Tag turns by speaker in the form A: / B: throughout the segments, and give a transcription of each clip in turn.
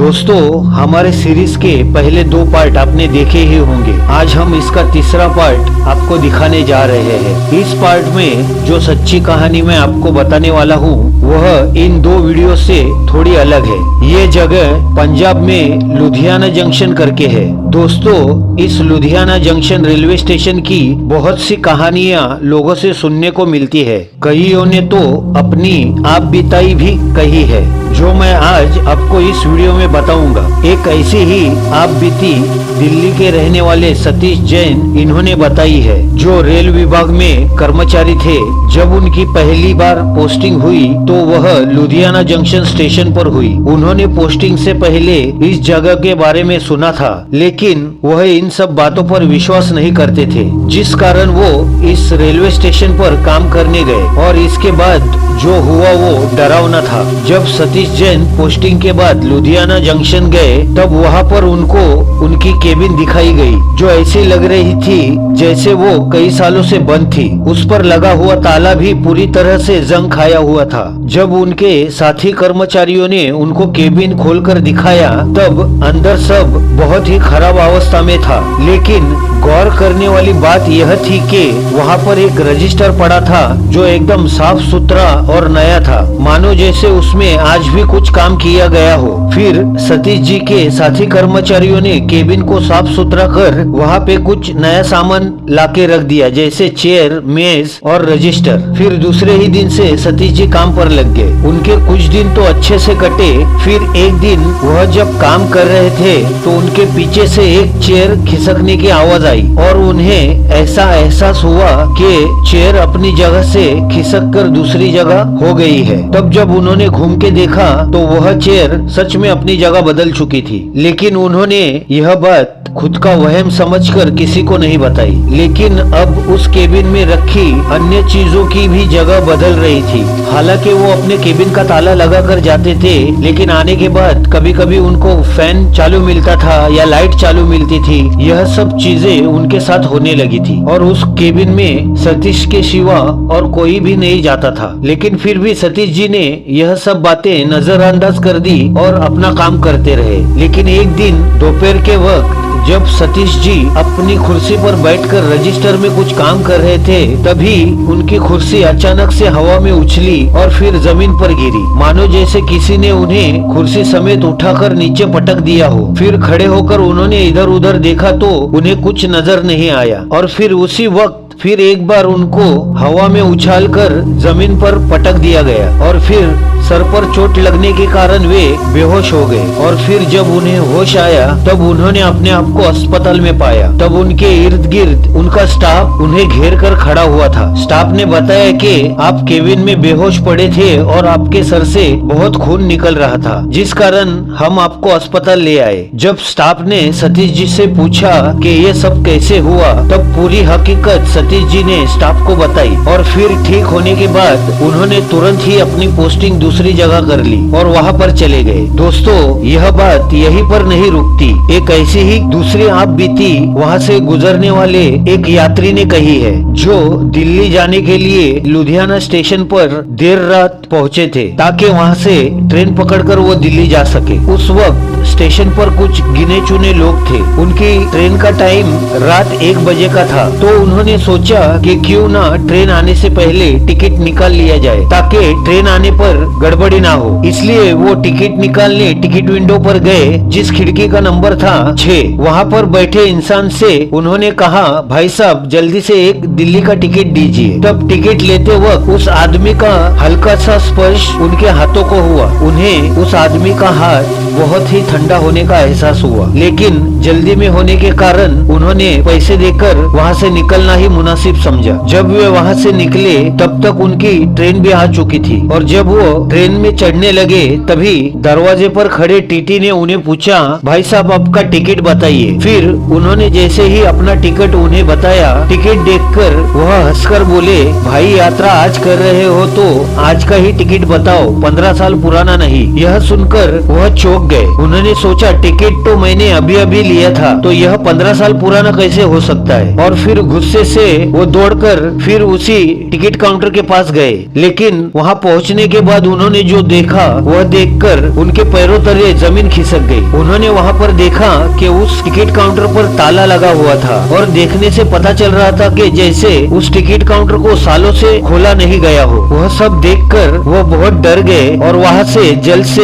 A: दोस्तों, हमारे सीरीज के पहले 2 पार्ट आपने देखे ही होंगे। आज हम इसका तीसरा पार्ट आपको दिखाने जा रहे हैं। इस पार्ट में जो सच्ची कहानी मैं आपको बताने वाला हूँ वह इन 2 वीडियो से थोड़ी अलग है। ये जगह पंजाब में लुधियाना जंक्शन करके है। दोस्तों, इस लुधियाना जंक्शन रेलवे स्टेशन की बहुत सी कहानियाँ लोगों से सुनने को मिलती है। कईयों ने तो अपनी आप बिताई भी कही है, जो मैं आज आपको इस वीडियो में बताऊंगा। एक ऐसी ही आप बीती दिल्ली के रहने वाले सतीश जैन इन्होंने बताई है, जो रेल विभाग में कर्मचारी थे। जब उनकी पहली बार पोस्टिंग हुई तो वह लुधियाना जंक्शन स्टेशन पर हुई। उन्होंने पोस्टिंग से पहले इस जगह के बारे में सुना था, लेकिन वह इन सब बातों पर विश्वास नहीं करते थे, जिस कारण वो इस रेलवे स्टेशन पर काम करने गए। और इसके बाद जो हुआ वो डरावना था। जब सतीश जैन पोस्टिंग के बाद लुधियाना जंक्शन गए, तब वहाँ पर उनको उनकी केबिन दिखाई गई, जो ऐसी लग रही थी जैसे वो कई सालों से बंद थी। उस पर लगा हुआ ताला भी पूरी तरह से जंग खाया हुआ था। जब उनके साथी कर्मचारियों ने उनको केबिन खोलकर दिखाया, तब अंदर सब बहुत ही खराब अवस्था में था। लेकिन गौर करने वाली बात यह थी कि वहाँ पर एक रजिस्टर पड़ा था, जो एकदम साफ सुथरा और नया था, मानो जैसे उसमें आज भी कुछ काम किया गया हो। फिर सतीश जी के साथी कर्मचारियों ने केबिन को साफ सुथरा कर वहाँ पे कुछ नया सामान लाके रख दिया, जैसे चेयर, मेज और रजिस्टर। फिर दूसरे ही दिन से सतीश जी काम पर लग गए। उनके कुछ दिन तो अच्छे से कटे। फिर एक दिन वह जब काम कर रहे थे तो उनके पीछे से एक चेयर खिसकने की आवाज आई और उन्हें ऐसा एहसास हुआ कि चेयर अपनी जगह से खिसक कर दूसरी जगह हो गई है। तब जब उन्होंने घूम के देखा तो वह चेयर सच में अपनी जगह बदल चुकी थी। लेकिन उन्होंने यह बात खुद का वहम समझकर किसी को नहीं बताई। लेकिन अब उस केबिन में रखी अन्य चीजों की भी जगह बदल रही थी। हालांकि वो अपने केबिन का ताला लगा कर जाते थे, लेकिन आने के बाद कभी कभी उनको फैन चालू मिलता था या लाइट चालू मिलती थी। यह सब चीजें उनके साथ होने लगी थी और उस केबिन में सतीश के सिवा और कोई भी नहीं जाता था। लेकिन फिर भी सतीश जी ने यह सब बातें नजरअंदाज कर दी और अपना काम करते रहे। लेकिन एक दिन दोपहर के वक्त जब सतीश जी अपनी कुर्सी पर बैठकर रजिस्टर में कुछ काम कर रहे थे, तभी उनकी कुर्सी अचानक से हवा में उछली और फिर जमीन पर गिरी, मानो जैसे किसी ने उन्हें कुर्सी समेत उठाकर नीचे पटक दिया हो। फिर खड़े होकर उन्होंने इधर उधर देखा तो उन्हें कुछ नजर नहीं आया और फिर उसी वक्त फिर एक बार उनको हवा में उछालकर जमीन पर पटक दिया गया और फिर सर पर चोट लगने के कारण वे बेहोश हो गए। और फिर जब उन्हें होश आया तब उन्होंने अपने आप को अस्पताल में पाया। तब उनके इर्द गिर्द उनका स्टाफ उन्हें घेर कर खड़ा हुआ था। स्टाफ ने बताया कि आप केबिन में बेहोश पड़े थे और आपके सर से बहुत खून निकल रहा था, जिस कारण हम आपको अस्पताल ले आए। जब स्टाफ ने सतीश जी से पूछा कि ये सब कैसे हुआ, तब पूरी हकीकत सतीश जी ने स्टाफ को बताई और फिर ठीक होने के बाद उन्होंने तुरंत ही अपनी पोस्टिंग दूसरी जगह कर ली और वहाँ पर चले गए। दोस्तों, यह बात यहीं पर नहीं रुकती। एक ऐसी ही दूसरी आप बीती वहाँ से गुजरने वाले एक यात्री ने कही है, जो दिल्ली जाने के लिए लुधियाना स्टेशन पर देर रात पहुँचे थे, ताकि वहाँ से ट्रेन पकड़कर वो दिल्ली जा सके। उस वक्त स्टेशन पर कुछ गिने चुने लोग थे। उनकी ट्रेन का टाइम रात 1 बजे का था, तो उन्होंने सोचा कि क्यों ना ट्रेन आने से पहले टिकट निकाल लिया जाए, ताकि ट्रेन आने पर गड़बड़ी ना हो। इसलिए वो टिकट निकालने टिकट विंडो पर गए, जिस खिड़की का नंबर था 6। वहाँ पर बैठे इंसान से उन्होंने कहा, भाई साहब जल्दी से एक दिल्ली का टिकट दीजिए। तब टिकट लेते वक्त उस आदमी का हल्का सा स्पर्श उनके हाथों को हुआ। उन्हें उस आदमी का हाथ बहुत ही ठंडा होने का एहसास हुआ, लेकिन जल्दी में होने के कारण उन्होंने पैसे देकर वहाँ से निकलना ही मुनासिब समझा। जब वे वहाँ से निकले तब तक उनकी ट्रेन भी आ चुकी थी और जब वो ट्रेन में चढ़ने लगे तभी दरवाजे पर खड़े टीटी ने उन्हें पूछा, भाई साहब आपका टिकट बताइए। फिर उन्होंने जैसे ही अपना टिकट उन्हें बताया, टिकट देखकर वह हंसकर बोले, भाई यात्रा आज कर रहे हो तो आज का ही टिकट बताओ, 15 साल पुराना नहीं। यह सुनकर वह चौंक गए। उन्होंने सोचा, टिकट तो मैंने अभी अभी लिया था, तो यह 15 साल पुराना कैसे हो सकता है। और फिर गुस्से से वो दौड़कर फिर उसी टिकट काउंटर के पास गए। लेकिन वहाँ पहुँचने के बाद उन्होंने उन्होंने जो देखा वह देखकर उनके पैरों तले जमीन खिसक गई। उन्होंने वहाँ पर देखा कि उस टिकट काउंटर पर ताला लगा हुआ था और देखने से पता चल रहा था कि जैसे उस टिकट काउंटर को सालों से खोला नहीं गया हो। वह सब देखकर वह बहुत डर गए और वहाँ से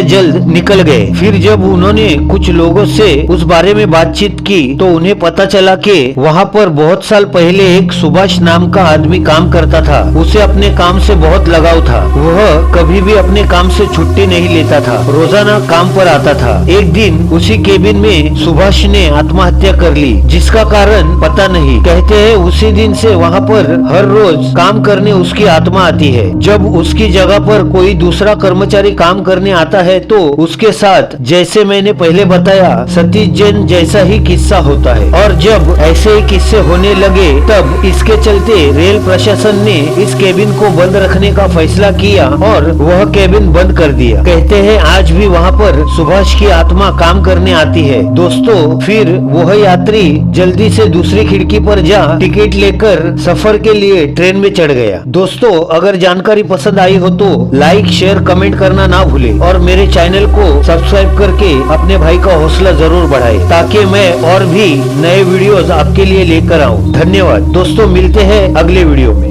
A: जल्द निकल गए। फिर जब उन्होंने कुछ लोगों से उस बारे में बातचीत की तो उन्हें पता चला कि वहाँ पर बहुत साल पहले एक सुभाष नाम का आदमी काम करता था। उसे अपने काम से बहुत लगाव था। वह कभी भी अपने काम से छुट्टी नहीं लेता था, रोजाना काम पर आता था। एक दिन उसी केबिन में सुभाष ने आत्महत्या कर ली, जिसका कारण पता नहीं। कहते हैं उसी दिन से वहाँ पर हर रोज काम करने उसकी आत्मा आती है। जब उसकी जगह पर कोई दूसरा कर्मचारी काम करने आता है तो उसके साथ जैसे मैंने पहले बताया सतीश जैन जैसा ही किस्सा होता है। और जब ऐसे ही किस्से होने लगे तब इसके चलते रेल प्रशासन ने इस केबिन को बंद रखने का फैसला किया और वह केबिन बंद कर दिया। कहते हैं आज भी वहाँ पर सुभाष की आत्मा काम करने आती है। दोस्तों, फिर वह यात्री जल्दी से दूसरी खिड़की पर जा टिकट लेकर सफर के लिए ट्रेन में चढ़ गया। दोस्तों, अगर जानकारी पसंद आई हो तो लाइक, शेयर, कमेंट करना ना भूले और मेरे चैनल को सब्सक्राइब करके अपने भाई का हौसला जरूर बढ़ाए ताकि मैं और भी नए वीडियोस आपके लिए लेकर आऊं। धन्यवाद दोस्तों, मिलते हैं अगले वीडियो में।